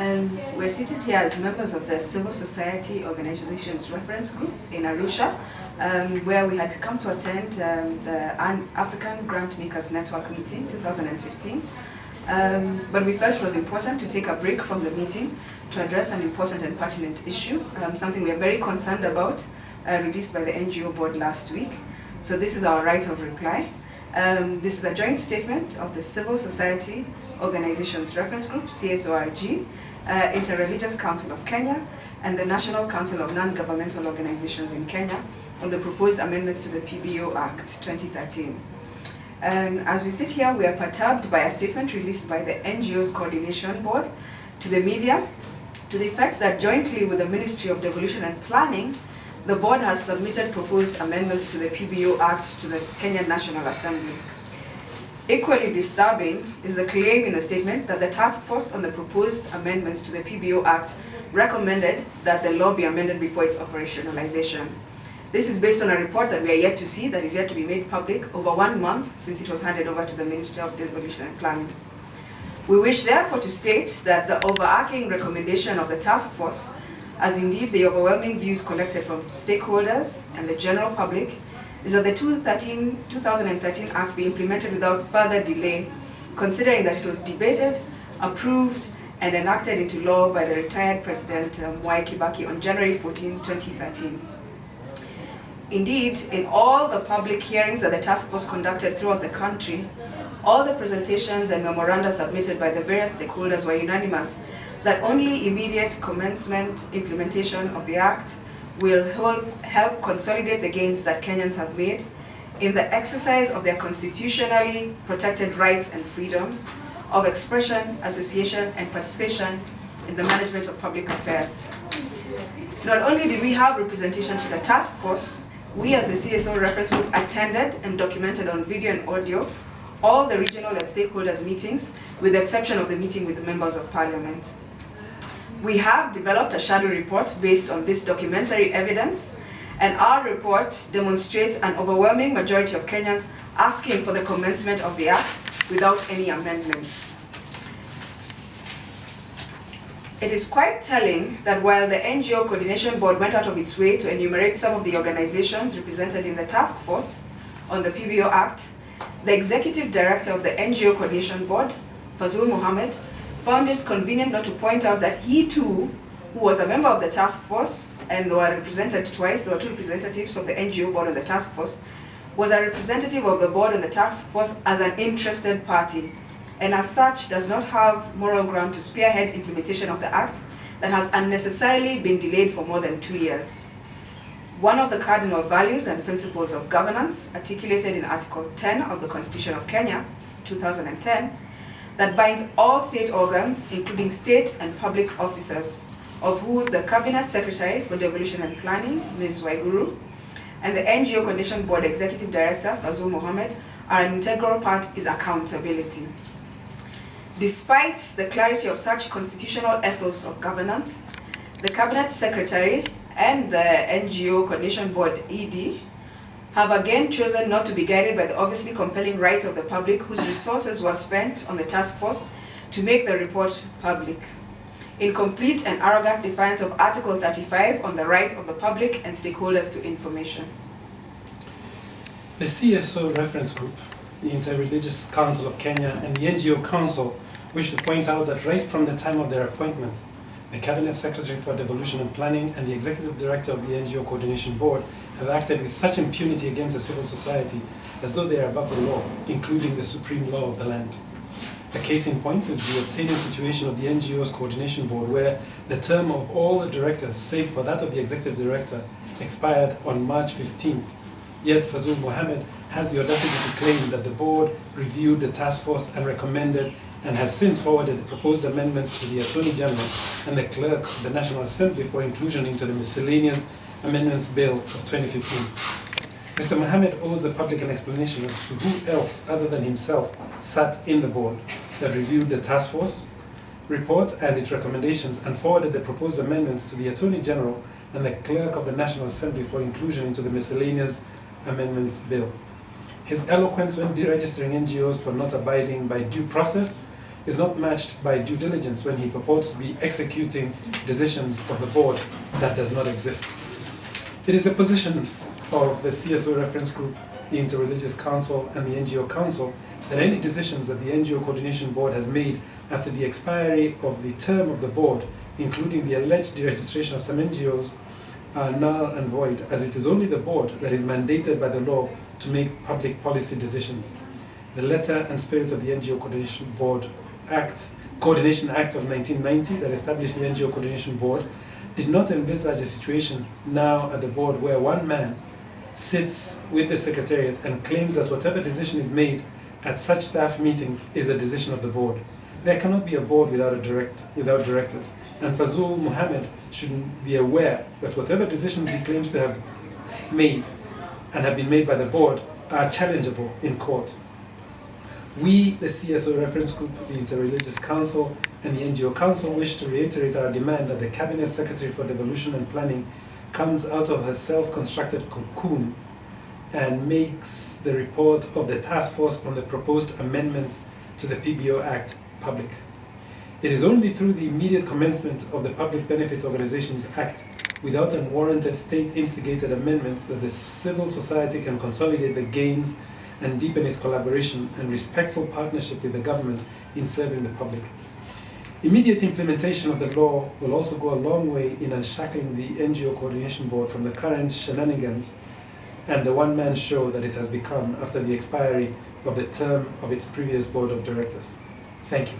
We're seated here as members of the Civil Society Organizations Reference Group in Arusha, where we had come to attend the African Grant Makers Network meeting 2015. But we felt it was important to take a break from the meeting to address an important and pertinent issue, something we are very concerned about, released by the NGO Board last week. So this is our right of reply. This is a joint statement of the Civil Society Organizations Reference Group, CSORG, Interreligious Council of Kenya, and the National Council of Non-Governmental Organizations in Kenya on the proposed amendments to the PBO Act 2013. As we sit here, we are perturbed by a statement released by the NGO's Coordination Board to the media to the effect that jointly with the Ministry of Devolution and Planning, the board has submitted proposed amendments to the PBO Act to the Kenyan National Assembly. Equally disturbing is the claim in the statement that the task force on the proposed amendments to the PBO Act recommended that the law be amended before its operationalization. This is based on a report that we are yet to see, that is yet to be made public, over 1 month since it was handed over to the Ministry of Devolution and Planning. We wish therefore to state that the overarching recommendation of the task force, as indeed the overwhelming views collected from stakeholders and the general public, is that the 2013 Act be implemented without further delay, considering that it was debated, approved, and enacted into law by the retired President Mwai Kibaki on January 14, 2013. Indeed, in all the public hearings that the task force conducted throughout the country, all the presentations and memoranda submitted by the various stakeholders were unanimous that only immediate commencement implementation of the Act will help consolidate the gains that Kenyans have made in the exercise of their constitutionally protected rights and freedoms of expression, association, and participation in the management of public affairs. Not only did we have representation to the task force, we as the CSO reference group attended and documented on video and audio all the regional and stakeholders meetings, with the exception of the meeting with the members of parliament. We have developed a shadow report based on this documentary evidence, and our report demonstrates an overwhelming majority of Kenyans asking for the commencement of the Act without any amendments. It is quite telling that while the NGO Coordination Board went out of its way to enumerate some of the organizations represented in the task force on the PBO Act, the Executive Director of the NGO Coordination Board, Fazul Mohammed, found it convenient not to point out that he too, who was a member of the task force, and they were represented twice, there were two representatives from the NGO Board and the task force, was a representative of the board and the task force as an interested party, and as such does not have moral ground to spearhead implementation of the Act that has unnecessarily been delayed for more than 2 years. One of the cardinal values and principles of governance articulated in Article 10 of the Constitution of Kenya, 2010, that binds all state organs, including state and public officers, of who the Cabinet Secretary for Devolution and Planning, Ms. Waiguru, and the NGO Coordination Board Executive Director, Fazul Mohammed, are an integral part is accountability. Despite the clarity of such constitutional ethos of governance, the Cabinet Secretary and the NGO Coordination Board ED have again chosen not to be guided by the obviously compelling rights of the public whose resources were spent on the task force to make the report public, in complete and arrogant defiance of Article 35 on the right of the public and stakeholders to information. The CSO Reference Group, the Interreligious Council of Kenya, and the NGO Council wish to point out that right from the time of their appointment, the Cabinet Secretary for Devolution and Planning and the Executive Director of the NGO Coordination Board have acted with such impunity against the civil society as though they are above the law, including the supreme law of the land. A case in point is the obtaining situation of the NGO's Coordination Board, where the term of all the directors, save for that of the Executive Director, expired on March 15th. Yet Fazul Mohammed has the audacity to claim that the board reviewed the task force and recommended and has since forwarded the proposed amendments to the Attorney General and the Clerk of the National Assembly for inclusion into the Miscellaneous Amendments Bill of 2015. Mr. Mohammed owes the public an explanation as to who else other than himself sat in the board that reviewed the task force report and its recommendations and forwarded the proposed amendments to the Attorney General and the Clerk of the National Assembly for inclusion into the Miscellaneous Amendments Bill. His eloquence when deregistering NGOs for not abiding by due process is not matched by due diligence when he purports to be executing decisions of the board that does not exist. It is the position of the CSO Reference Group, the Interreligious Council, and the NGO Council that any decisions that the NGO Coordination Board has made after the expiry of the term of the board, including the alleged deregistration of some NGOs, are null and void, as it is only the board that is mandated by the law to make public policy decisions. The letter and spirit of the NGO Coordination Act of 1990 that established the NGO Coordination Board did not envisage a situation now at the board where one man sits with the secretariat and claims that whatever decision is made at such staff meetings is a decision of the board. There cannot be a board without directors, and Fazul Muhammad should be aware that whatever decisions he claims to have made and have been made by the board are challengeable in court. We, the CSO Reference Group, the Interreligious Council, and the NGO Council wish to reiterate our demand that the Cabinet Secretary for Devolution and Planning comes out of her self-constructed cocoon and makes the report of the task force on the proposed amendments to the PBO Act public. It is only through the immediate commencement of the Public Benefit Organizations Act, without unwarranted state-instigated amendments, that the civil society can consolidate the gains and deepen its collaboration and respectful partnership with the government in serving the public. Immediate implementation of the law will also go a long way in unshackling the NGO Coordination Board from the current shenanigans and the one-man show that it has become after the expiry of the term of its previous board of directors. Thank you.